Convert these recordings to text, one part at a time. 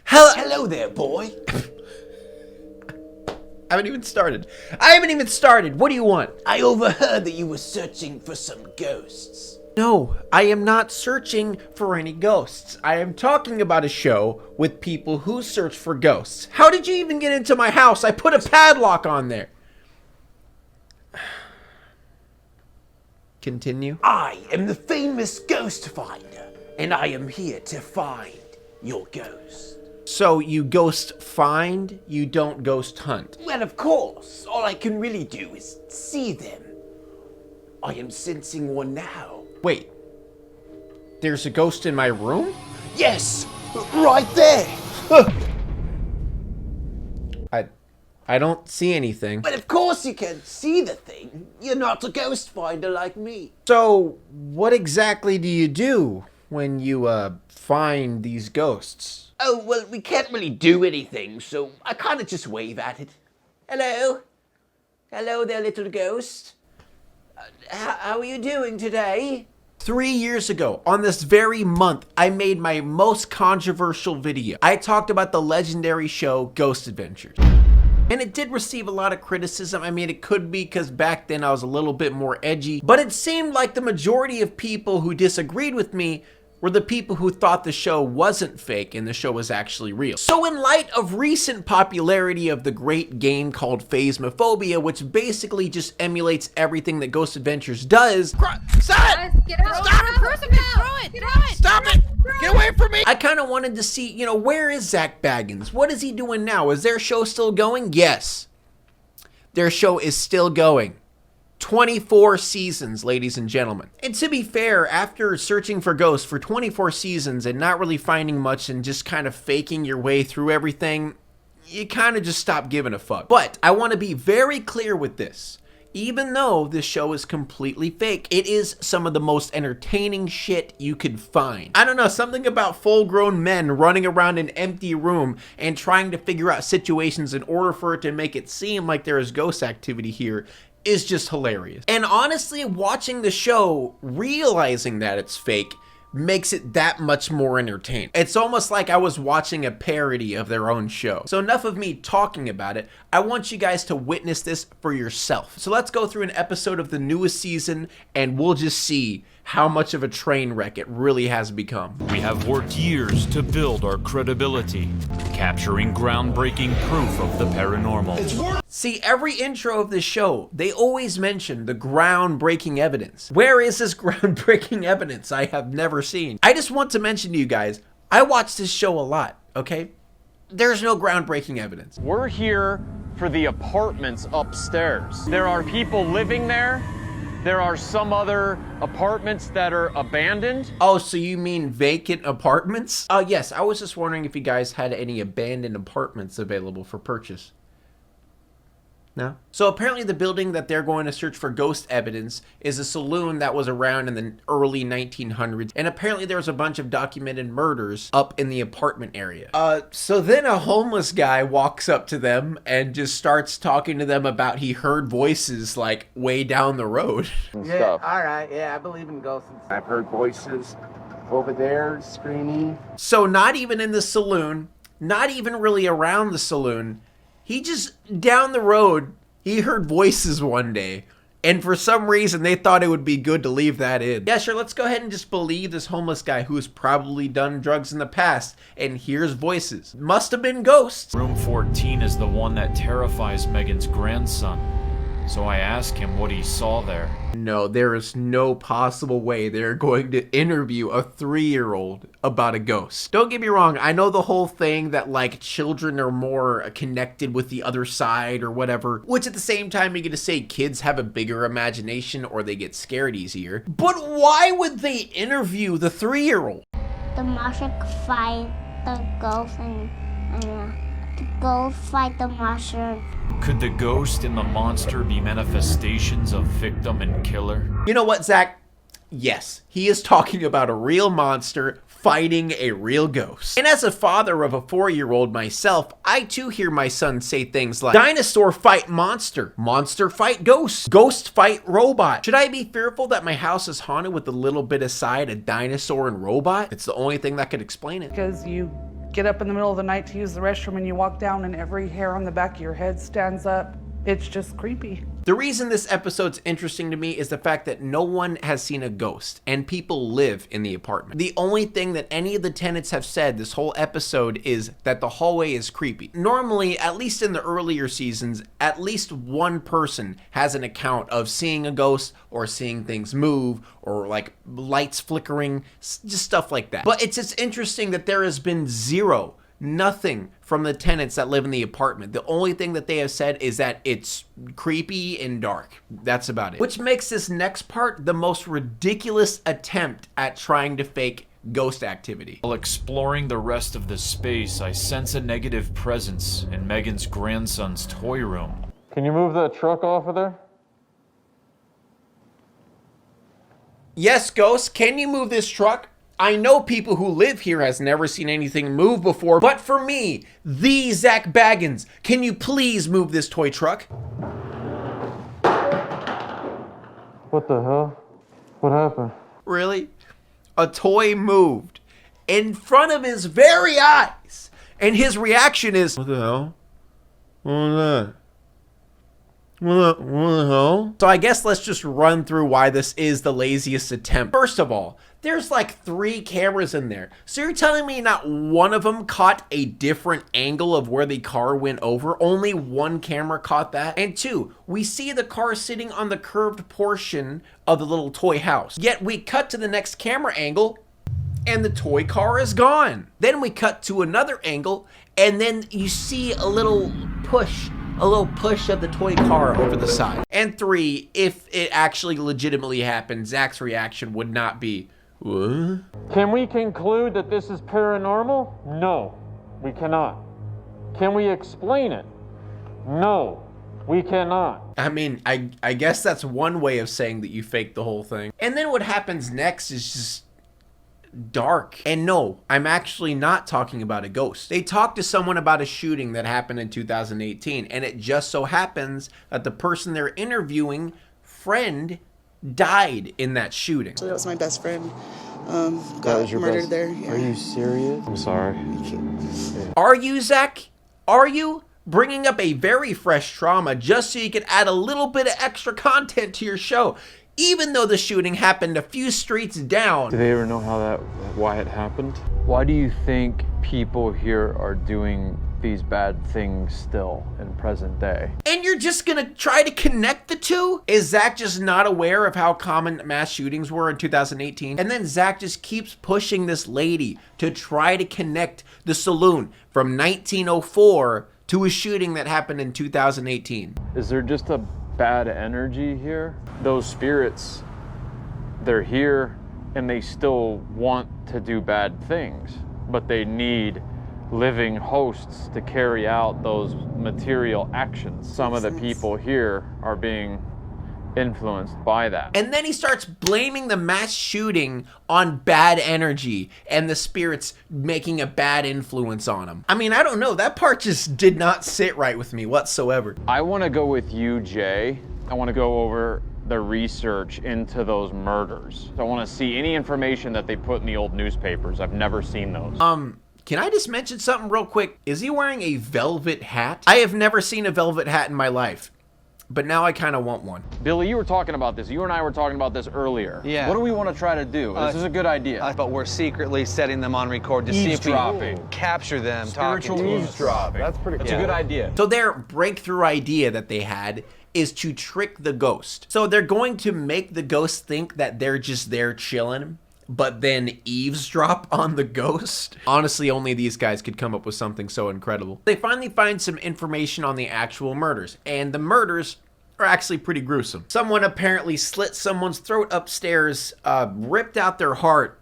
Hello there, boy. I haven't even started. What do you want? I overheard that you were searching for some ghosts. No, I am not searching for any ghosts. I am talking about a show with people who search for ghosts. How did you even get into my house? I put a padlock on there. Continue. I am the famous ghost finder, and I am here to find your ghost. So you ghost find, you don't ghost hunt. Well, of course. All I can really do is see them. I am sensing one now. Wait, there's a ghost in my room? Yes, right there. I don't see anything. But of course you can see the thing. You're not a ghost finder like me. So what exactly do you do when you find these ghosts? Oh, well, we can't really do anything, so I kind of just wave at it. Hello? Hello there, little ghost. How are you doing today? 3 years ago, on this very month, I made my most controversial video. I talked about the legendary show Ghost Adventures. And it did receive a lot of criticism. I mean, it could be because back then I was a little bit more edgy, but it seemed like the majority of people who disagreed with me were the people who thought the show wasn't fake and the show was actually real. So in light of recent popularity of the great game called Phasmophobia, which basically just emulates everything that Ghost Adventures does— Stop it! Get out! Stop it! Stop it! Get away from me! I kind of wanted to see, you know, where is Zach Baggins? What is he doing now? Is their show still going? Yes. Their show is still going. 24 seasons, ladies and gentlemen. And to be fair, after searching for ghosts for 24 seasons and not really finding much and just kind of faking your way through everything, you kind of just stop giving a fuck. But I want to be very clear with this. Even though this show is completely fake, it is some of the most entertaining shit you could find. I don't know, something about full-grown men running around an empty room and trying to figure out situations in order for it to make it seem like there is ghost activity here is just hilarious. And honestly, watching the show, realizing that it's fake, makes it that much more entertaining. It's almost like I was watching a parody of their own show. So enough of me talking about it. I want you guys to witness this for yourself. So let's go through an episode of the newest season and we'll just see how much of a train wreck it really has become. We have worked years to build our credibility, capturing groundbreaking proof of the paranormal. See, every intro of this show, they always mention the groundbreaking evidence. Where is this groundbreaking evidence I have never seen? I just want to mention to you guys, I watch this show a lot, okay? There's no groundbreaking evidence. We're here for the apartments upstairs. There are people living there. There are some other apartments that are abandoned. Oh, so you mean vacant apartments? Yes, I was just wondering if you guys had any abandoned apartments available for purchase. No? So apparently the building that they're going to search for ghost evidence is a saloon that was around in the early 1900s, and apparently there's a bunch of documented murders up in the apartment area. So then a homeless guy walks up to them and just starts talking to them about he heard voices like way down the road. Yeah, alright, yeah, I believe in ghosts. I've heard voices over there screaming. So not even in the saloon, not even really around the saloon, he just, down the road, he heard voices one day, and for some reason they thought it would be good to leave that in. Yeah, sure, let's go ahead and just believe this homeless guy who's probably done drugs in the past and hears voices. Must have been ghosts. Room 14 is the one that terrifies Megan's grandson, so I ask him what he saw there. No, there is no possible way they're going to interview a 3-year-old about a ghost. Don't get me wrong, I know the whole thing that like children are more connected with the other side or whatever, which at the same time you're gonna say kids have a bigger imagination or they get scared easier. But why would they interview the 3-year-old? The monster fight the ghost and the ghost fight the monster. Could the ghost and the monster be manifestations of victim and killer? You know what, Zach? Yes, he is talking about a real monster fighting a real ghost. And as a father of a 4-year-old myself, I too hear my son say things like, dinosaur fight monster, monster fight ghost, ghost fight robot. Should I be fearful that my house is haunted with a little bit aside a dinosaur and robot? It's the only thing that could explain it. Because you get up in the middle of the night to use the restroom and you walk down and every hair on the back of your head stands up. It's just creepy. The reason this episode's interesting to me is the fact that no one has seen a ghost and people live in the apartment. The only thing that any of the tenants have said this whole episode is that the hallway is creepy. Normally, at least in the earlier seasons, at least one person has an account of seeing a ghost or seeing things move or like lights flickering, just stuff like that. But it's just interesting that there has been nothing from the tenants that live in the apartment. The only thing that they have said is that it's creepy and dark. That's about it. Which makes this next part the most ridiculous attempt at trying to fake ghost activity. While exploring the rest of the space, I sense a negative presence in Megan's grandson's toy room. Can you move that truck off of there? Yes, ghost, can you move this truck? I know people who live here has never seen anything move before, but for me, the Zak Bagans, can you please move this toy truck? What the hell? What happened? Really? A toy moved in front of his very eyes, and his reaction is, what the hell? What was that? What the hell? So I guess let's just run through why this is the laziest attempt. First of all, there's like 3 cameras in there. So you're telling me not one of them caught a different angle of where the car went over? Only one camera caught that? And 2, we see the car sitting on the curved portion of the little toy house. Yet we cut to the next camera angle and the toy car is gone. Then we cut to another angle and then you see a little push of the toy car over the side. And 3, if it actually legitimately happened, Zak's reaction would not be, what? Can we conclude that this is paranormal? No, we cannot. Can we explain it? No, we cannot. I mean, I guess that's one way of saying that you faked the whole thing. And then what happens next is just dark. And no, I'm actually not talking about a ghost. They talked to someone about a shooting that happened in 2018, and it just so happens that the person they're interviewing, friend, died in that shooting. So that was my best friend. Got murdered there. Yeah. Are you serious? I'm sorry. Are you, Zak? Are you? Bringing up a very fresh trauma just so you could add a little bit of extra content to your show. Even though the shooting happened a few streets down. Do they ever know why it happened? Why do you think people here are doing these bad things still in present day? And you're just gonna try to connect the two? Is Zak just not aware of how common mass shootings were in 2018? And then Zak just keeps pushing this lady to try to connect the saloon from 1904 to a shooting that happened in 2018. Is there just a bad energy here? Those spirits, they're here and they still want to do bad things, but they need living hosts to carry out those material actions. Some of the people here are being influenced by that. And then he starts blaming the mass shooting on bad energy and the spirits making a bad influence on him. I mean, I don't know. That part just did not sit right with me whatsoever. I want to go with you, Jay. I want to go over the research into those murders. I want to see any information that they put in the old newspapers. I've never seen those. Can I just mention something real quick? Is he wearing a velvet hat? I have never seen a velvet hat in my life, but now I kind of want one. Billy, you were talking about this. You and I were talking about this earlier. Yeah. What do we want to try to do? This is a good idea. But we're secretly setting them on record to see if we capture them talking to us. Eavesdropping. That's pretty cool. That's a good idea. So their breakthrough idea that they had is to trick the ghost. So they're going to make the ghost think that they're just there chilling, but then eavesdrop on the ghost. Honestly, only these guys could come up with something so incredible. They finally find some information on the actual murders, and the murders are actually pretty gruesome. Someone apparently slit someone's throat upstairs, ripped out their heart,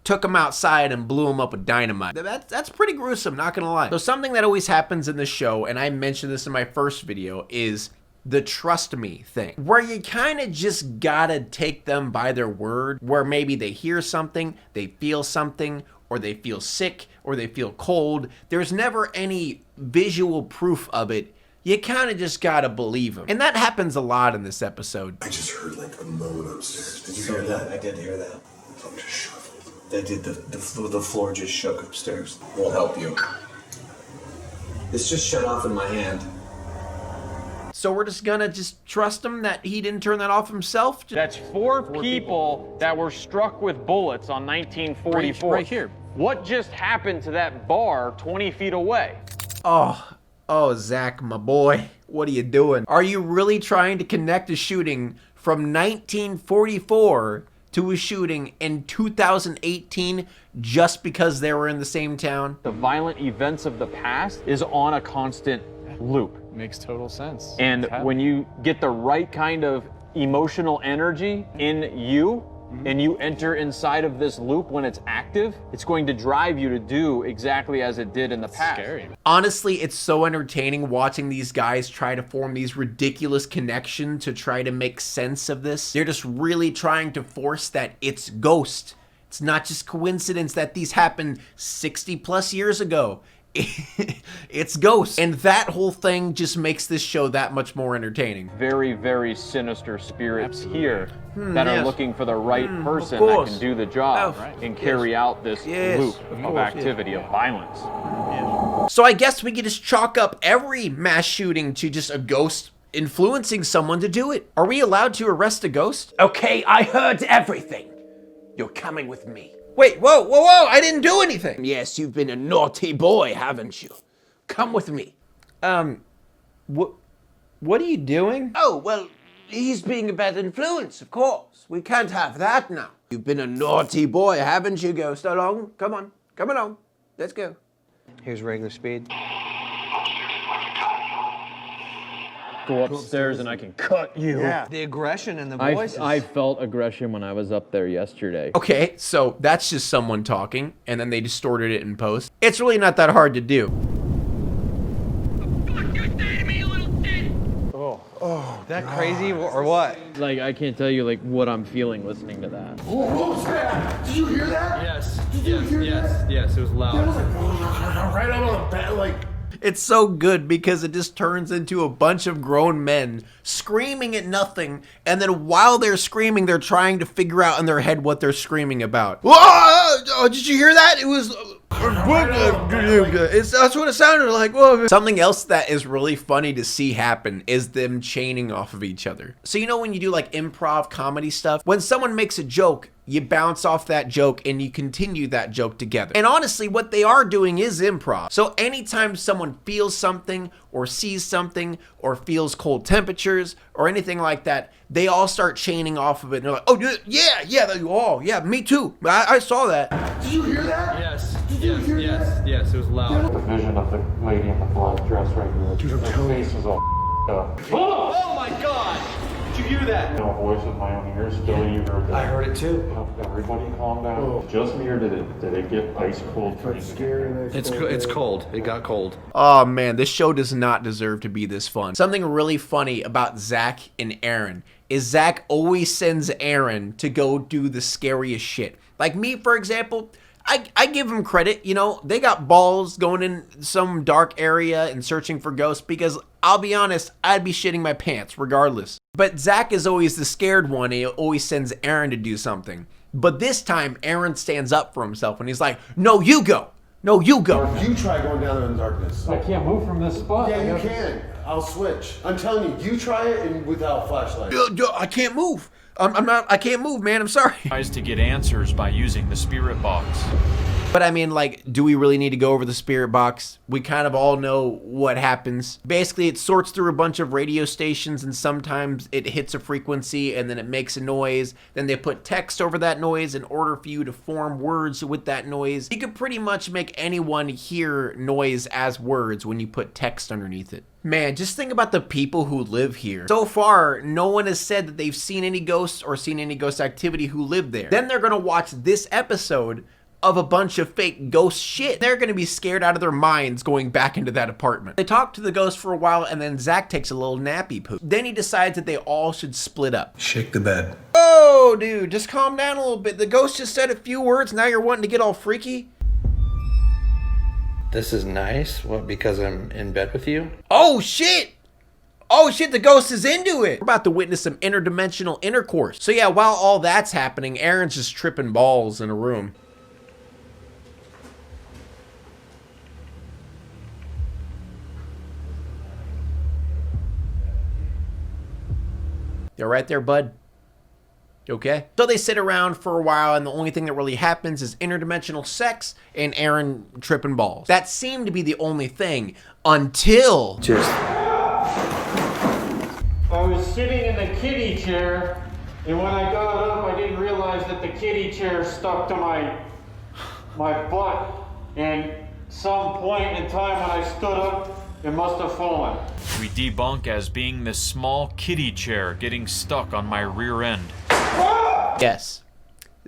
took them outside and blew them up with dynamite. That's pretty gruesome, not gonna lie. So something that always happens in this show, and I mentioned this in my first video, is the trust me thing, where you kind of just gotta take them by their word, where maybe they hear something, they feel something, or they feel sick, or they feel cold. There's never any visual proof of it. You kind of just gotta believe them. And that happens a lot in this episode. I just heard like a moan upstairs. Did you hear that? I did hear that. I'm just shuffled. That did the floor just shook upstairs. We'll help you. It's just shut off in my hand. So we're just gonna just trust him that he didn't turn that off himself? That's four people that were struck with bullets on 1944. Right here. What just happened to that bar 20 feet away? Oh, Zach, my boy, what are you doing? Are you really trying to connect a shooting from 1944 to a shooting in 2018 just because they were in the same town? The violent events of the past is on a constant loop. Makes total sense. And when you get the right kind of emotional energy in you, and you enter inside of this loop when it's active, it's going to drive you to do exactly as it did in the past. Scary. Honestly, it's so entertaining watching these guys try to form these ridiculous connections to try to make sense of this. They're just really trying to force that it's Ghost. It's not just coincidence that these happened 60 plus years ago. It's Ghost. And that whole thing just makes this show that much more entertaining. Very, very sinister spirits here that are looking for the right person that can do the job and carry out this loop of activity, of violence. So I guess we could just chalk up every mass shooting to just a ghost influencing someone to do it. Are we allowed to arrest a ghost? Okay, I heard everything. You're coming with me. Wait, whoa, I didn't do anything. Yes, you've been a naughty boy, haven't you? Come with me. What are you doing? Oh, well, he's being a bad influence, of course. We can't have that now. You've been a naughty boy, haven't you, Ghost? Along? Come on, come along. Let's go. Here's regular speed. Go upstairs and I can cut you. Yeah. The aggression in the voices. I felt aggression when I was up there yesterday. Okay, so that's just someone talking, and then they distorted it in post. It's really not that hard to do. Oh, that crazy or what? Like, I can't tell you like what I'm feeling listening to that. What was that? Did you hear that? Yes. Did you hear that? Yes, it was loud. That was like right out of the bat, like. It's so good because it just turns into a bunch of grown men screaming at nothing, and then while they're screaming, they're trying to figure out in their head what they're screaming about. Whoa! Did you hear that? It was... That's what it sounded like. Whoa. Something else that is really funny to see happen is them chaining off of each other. So you know when you do like improv comedy stuff, when someone makes a joke, you bounce off that joke and you continue that joke together. And honestly, what they are doing is improv. So anytime someone feels something or sees something or feels cold temperatures or anything like that, they all start chaining off of it. And they're like, oh, yeah, me too. I saw that. Did you hear that? Yes. Did you hear that? Yes, it was loud. The vision of the lady in the black dress right here. Dude, I'm telling you. Face is all up. Oh my God! Did you hear that? No voice with my own ears. Still, you heard that. I heard it too. Everybody calm down. Oh. Just me, or did it get ice cold? It's scary. And It's cold. It got cold. Oh man, this show does not deserve to be this fun. Something really funny about Zach and Aaron is Zach always sends Aaron to go do the scariest shit. Like me, for example, I give him credit, you know, they got balls going in some dark area and searching for ghosts because I'll be honest, I'd be shitting my pants regardless. But Zach is always the scared one. He always sends Aaron to do something. But this time, Aaron stands up for himself and he's like, no, you go. No, you go. Or you try going down there in the darkness. I can't move from this spot. Yeah, you can. I'll switch. I'm telling you, you try it and without flashlight. I can't move. I can't move, man. I'm sorry. Tries to get answers by using the spirit box. But I mean, like, do we really need to go over the spirit box? We kind of all know what happens. Basically, it sorts through a bunch of radio stations and sometimes it hits a frequency and then it makes a noise. Then they put text over that noise in order for you to form words with that noise. You could pretty much make anyone hear noise as words when you put text underneath it. Man, just think about the people who live here. So far, no one has said that they've seen any ghosts or seen any ghost activity who live there. Then they're gonna watch this episode of a bunch of fake ghost shit. They're gonna be scared out of their minds going back into that apartment. They talk to the ghost for a while, and then Zach takes a little nappy poop. Then he decides that they all should split up. Shake the bed. Oh, dude, just calm down a little bit. The ghost just said a few words, now you're wanting to get all freaky? This is nice? What, because I'm in bed with you? Oh, shit! Oh shit, the ghost is into it. We're about to witness some interdimensional intercourse. So yeah, while all that's happening, Aaron's just tripping balls in a room. You're right there, bud. You okay? So they sit around for a while, and the only thing that really happens is interdimensional sex and Aaron tripping balls. That seemed to be the only thing until... Cheers. I was sitting in the kiddie chair, and when I got up, I didn't realize that the kiddie chair stuck to my butt, and some point in time when I stood up, it must have fallen. We debunk as being this small kiddie chair getting stuck on my rear end. Yes,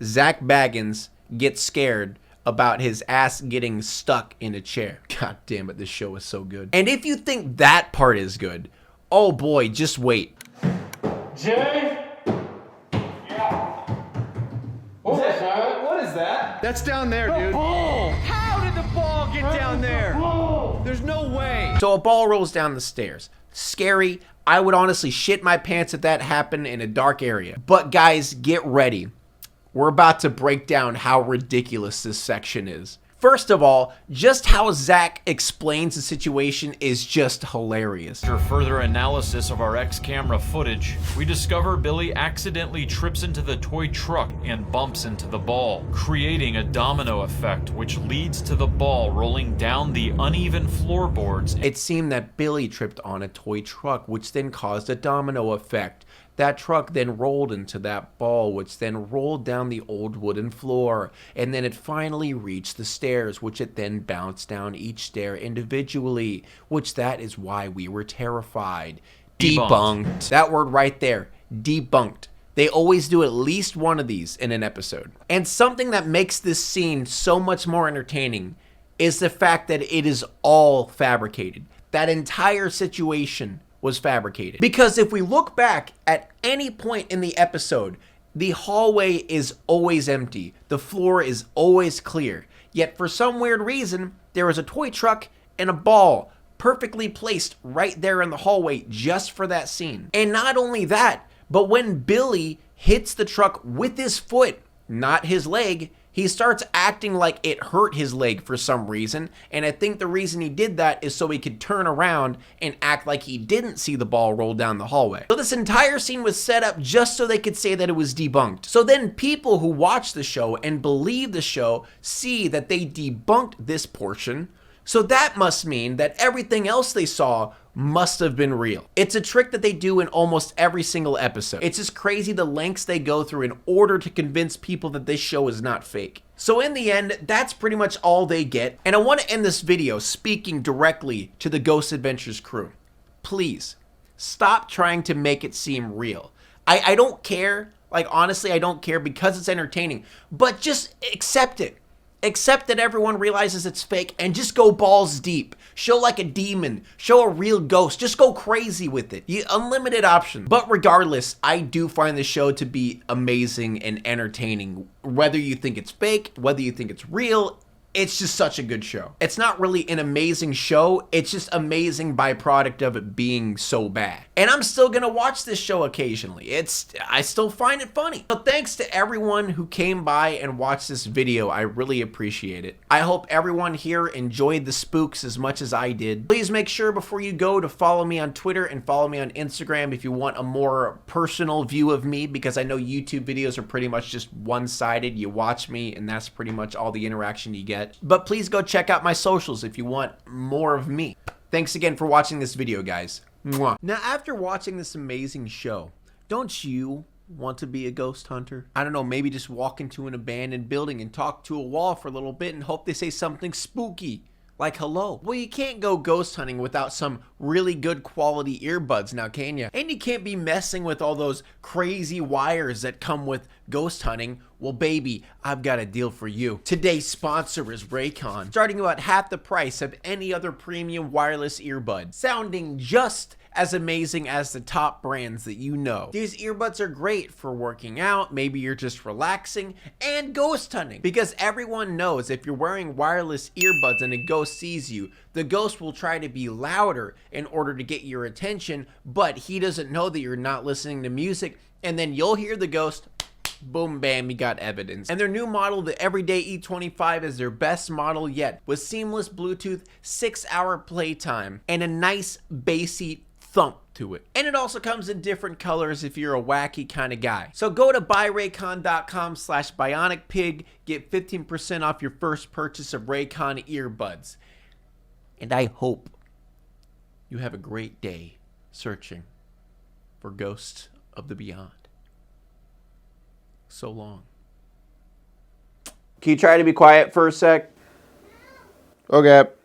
Zach Baggins gets scared about his ass getting stuck in a chair. God damn it, this show is so good. And if you think that part is good, oh boy, just wait. Jay? Yeah. What was that? What is that? That's down there, dude. Ball! How did the ball get down there? There's no way. So a ball rolls down the stairs. Scary. I would honestly shit my pants if that happened in a dark area. But guys, get ready. We're about to break down how ridiculous this section is. First of all, just how Zach explains the situation is just hilarious. After further analysis of our X-camera footage, we discover Billy accidentally trips into the toy truck and bumps into the ball, creating a domino effect which leads to the ball rolling down the uneven floorboards. It seemed that Billy tripped on a toy truck, which then caused a domino effect. That truck then rolled into that ball, which then rolled down the old wooden floor, and then it finally reached the stairs, which it then bounced down each stair individually, which that is why we were terrified. Debunked. That word right there, debunked. They always do at least one of these in an episode. And something that makes this scene so much more entertaining is the fact that it is all fabricated. That entire situation was fabricated. Because if we look back at any point in the episode, the hallway is always empty. The floor is always clear. Yet for some weird reason, there is a toy truck and a ball perfectly placed right there in the hallway just for that scene. And not only that, but when Billy hits the truck with his foot, not his leg, he starts acting like it hurt his leg for some reason, and I think the reason he did that is so he could turn around and act like he didn't see the ball roll down the hallway. So this entire scene was set up just so they could say that it was debunked. So then people who watch the show and believe the show see that they debunked this portion, so that must mean that everything else they saw must have been real. It's a trick that they do in almost every single episode. It's just crazy the lengths they go through in order to convince people that this show is not fake. So in the end, that's pretty much all they get. And I want to end this video speaking directly to the Ghost Adventures crew. Please, stop trying to make it seem real. I don't care. Like, honestly, I don't care because it's entertaining. But just accept it. Accept that everyone realizes it's fake and just go balls deep. Show like a demon. Show a real ghost. Just go crazy with it. Unlimited options. But regardless, I do find the show to be amazing and entertaining. Whether you think it's fake, whether you think it's real, it's just such a good show. It's not really an amazing show. It's just amazing byproduct of it being so bad. And I'm still gonna watch this show occasionally. I still find it funny. So thanks to everyone who came by and watched this video. I really appreciate it. I hope everyone here enjoyed the spooks as much as I did. Please make sure before you go to follow me on Twitter and follow me on Instagram if you want a more personal view of me, because I know YouTube videos are pretty much just one-sided. You watch me and that's pretty much all the interaction you get. But please go check out my socials if you want more of me. Thanks again for watching this video, guys. Mwah. Now, after watching this amazing show, don't you want to be a ghost hunter? I don't know, maybe just walk into an abandoned building and talk to a wall for a little bit and hope they say something spooky. Like, hello. Well, you can't go ghost hunting without some really good quality earbuds now, can you? And you can't be messing with all those crazy wires that come with ghost hunting. Well, baby, I've got a deal for you. Today's sponsor is Raycon, starting about half the price of any other premium wireless earbud, sounding just as amazing as the top brands that you know. These earbuds are great for working out, maybe you're just relaxing, and ghost hunting. Because everyone knows if you're wearing wireless earbuds and a ghost sees you, the ghost will try to be louder in order to get your attention, but he doesn't know that you're not listening to music, and then you'll hear the ghost. Boom, bam, you got evidence. And their new model, the Everyday E25, is their best model yet, with seamless Bluetooth 6-hour playtime and a nice bassy thump to it. And it also comes in different colors if you're a wacky kind of guy. So go to buyraycon.com/bionicpig, get 15% off your first purchase of Raycon earbuds. And I hope you have a great day searching for ghosts of the beyond. So long. Can you try to be quiet for a sec? Okay.